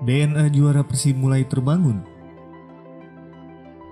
DNA juara Persib mulai terbangun.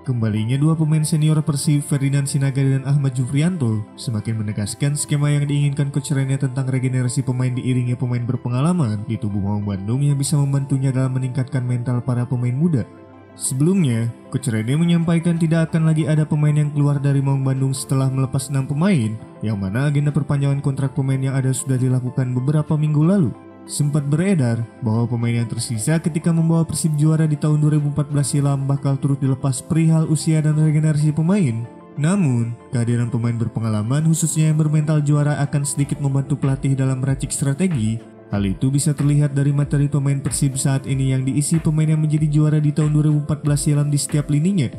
Kembalinya dua pemain senior Persib, Ferdinand Sinaga dan Ahmad Jufrianto, semakin menegaskan skema yang diinginkan Coach Rene tentang regenerasi pemain diiringi pemain berpengalaman di tubuh Maung Bandung yang bisa membantunya dalam meningkatkan mental para pemain muda. Sebelumnya, Coach Rene menyampaikan tidak akan lagi ada pemain yang keluar dari Maung Bandung setelah melepas 6 pemain, yang mana agenda perpanjangan kontrak pemain yang ada sudah dilakukan beberapa minggu lalu. Sempat beredar bahwa pemain yang tersisa ketika membawa Persib juara di tahun 2014 silam bakal turut dilepas perihal usia dan regenerasi pemain. Namun, kehadiran pemain berpengalaman khususnya yang bermental juara akan sedikit membantu pelatih dalam meracik strategi. Hal itu bisa terlihat dari materi pemain Persib saat ini yang diisi pemain yang menjadi juara di tahun 2014 silam di setiap lininya.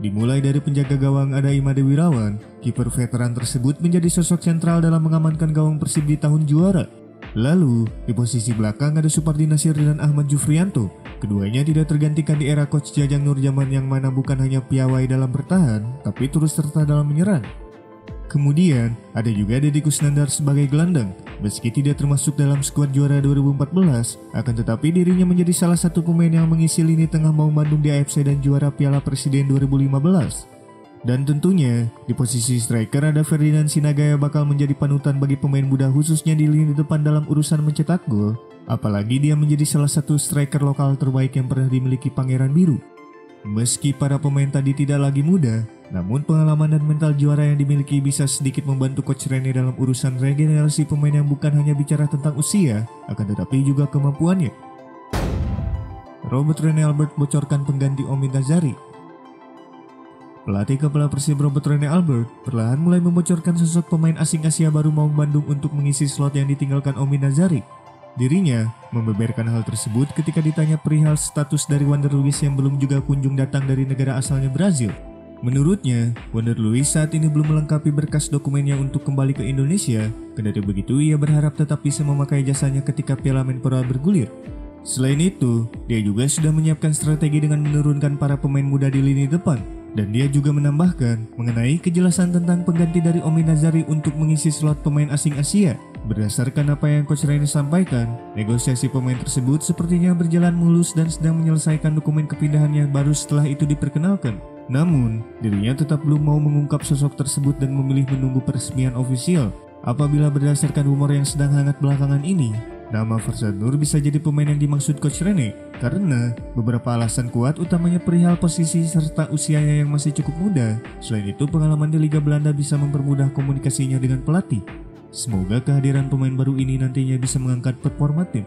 Dimulai dari penjaga gawang ada Imade Wirawan, kiper veteran tersebut menjadi sosok sentral dalam mengamankan gawang Persib di tahun juara. Lalu, di posisi belakang ada Supardi Nasir dan Ahmad Jufrianto. Keduanya tidak tergantikan di era Coach Jajang Nurjaman yang mana bukan hanya piawai dalam bertahan, tapi terus serta dalam menyerang. Kemudian, ada juga Deddy Kusnandar sebagai gelandang. Meski tidak termasuk dalam skuad juara 2014, akan tetapi dirinya menjadi salah satu pemain yang mengisi lini tengah Maung Bandung di AFC dan juara Piala Presiden 2015. Dan tentunya, di posisi striker ada Ferdinand Sinaga yang bakal menjadi panutan bagi pemain muda khususnya di lini depan dalam urusan mencetak gol. Apalagi dia menjadi salah satu striker lokal terbaik yang pernah dimiliki Pangeran Biru. Meski para pemain tadi tidak lagi muda, namun pengalaman dan mental juara yang dimiliki bisa sedikit membantu Coach Rene dalam urusan regenerasi pemain yang bukan hanya bicara tentang usia, akan tetapi juga kemampuannya. Robert Rene Albert bocorkan pengganti Omid Nazari. Pelatih kepala Persib Robert Rene Albert perlahan mulai membocorkan sosok pemain asing Asia baru Maung Bandung untuk mengisi slot yang ditinggalkan Omid Nazari. Dirinya membeberkan hal tersebut ketika ditanya perihal status dari Wander Luiz yang belum juga kunjung datang dari negara asalnya Brazil. Menurutnya, Wander Luiz saat ini belum melengkapi berkas dokumennya untuk kembali ke Indonesia. Kendati begitu, ia berharap tetap bisa memakai jasanya ketika Piala Menpora bergulir. Selain itu, dia juga sudah menyiapkan strategi dengan menurunkan para pemain muda di lini depan. Dan dia juga menambahkan mengenai kejelasan tentang pengganti dari Omid Nazari untuk mengisi slot pemain asing Asia. Berdasarkan apa yang Coach Rene sampaikan, negosiasi pemain tersebut sepertinya berjalan mulus dan sedang menyelesaikan dokumen kepindahannya baru setelah itu diperkenalkan. Namun, dirinya tetap belum mau mengungkap sosok tersebut dan memilih menunggu peresmian ofisial. Apabila berdasarkan rumor yang sedang hangat belakangan ini, nama Farzan Nur bisa jadi pemain yang dimaksud Coach Rene karena beberapa alasan kuat utamanya perihal posisi serta usianya yang masih cukup muda. Selain itu, pengalaman di Liga Belanda bisa mempermudah komunikasinya dengan pelatih. Semoga kehadiran pemain baru ini nantinya bisa mengangkat performa tim.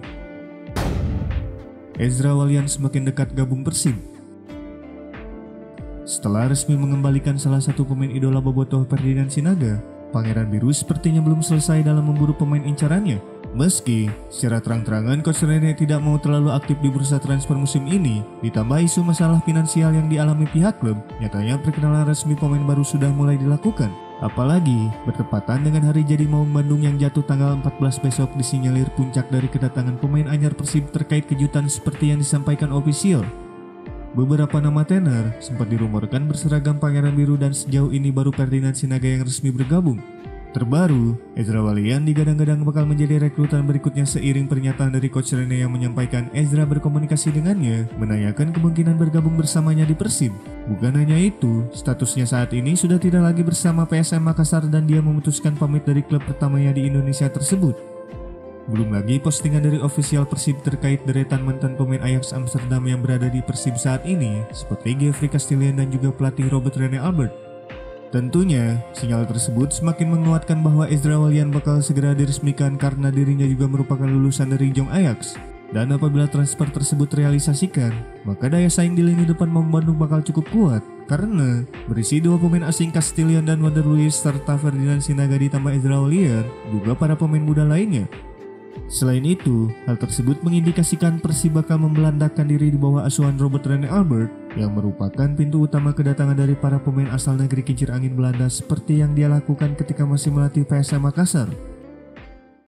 Ezra Walian semakin dekat gabung Persib. Setelah resmi mengembalikan salah satu pemain idola bobotoh Ferdinand Sinaga, Pangeran Biru sepertinya belum selesai dalam memburu pemain incarannya. Meski secara terang-terangan Coach Rene tidak mau terlalu aktif di bursa transfer musim ini, ditambah isu masalah finansial yang dialami pihak klub, nyatanya perkenalan resmi pemain baru sudah mulai dilakukan. Apalagi bertepatan dengan hari jadi Maung Bandung yang jatuh tanggal 14 besok disinyalir puncak dari kedatangan pemain anyar Persib terkait kejutan seperti yang disampaikan ofisial. Beberapa nama tenar sempat dirumorkan berseragam Pangeran Biru dan sejauh ini baru Ferdinand Sinaga yang resmi bergabung. Terbaru, Ezra Walian digadang-gadang bakal menjadi rekrutan berikutnya seiring pernyataan dari Coach Rene yang menyampaikan Ezra berkomunikasi dengannya, menanyakan kemungkinan bergabung bersamanya di Persib. Bukan hanya itu, statusnya saat ini sudah tidak lagi bersama PSM Makassar dan dia memutuskan pamit dari klub pertamanya di Indonesia tersebut. Belum lagi postingan dari ofisial Persib terkait deretan mantan pemain Ajax Amsterdam yang berada di Persib saat ini, seperti Geoffrey Castillion dan juga pelatih Robert Rene Albert. Tentunya, sinyal tersebut semakin menguatkan bahwa Ezra Walian bakal segera diresmikan karena dirinya juga merupakan lulusan dari Jong Ajax. Dan apabila transfer tersebut realisasikan, maka daya saing di lini depan Maung Bandung bakal cukup kuat karena berisi dua pemain asing Castillion dan Wander Luiz serta Ferdinand Sinaga ditambah Ezra Walian, juga para pemain muda lainnya. Selain itu, hal tersebut mengindikasikan Persib bakal membelandakan diri di bawah asuhan Robert Rene Albert yang merupakan pintu utama kedatangan dari para pemain asal negeri kincir angin Belanda seperti yang dia lakukan ketika masih melatih PSM Makassar.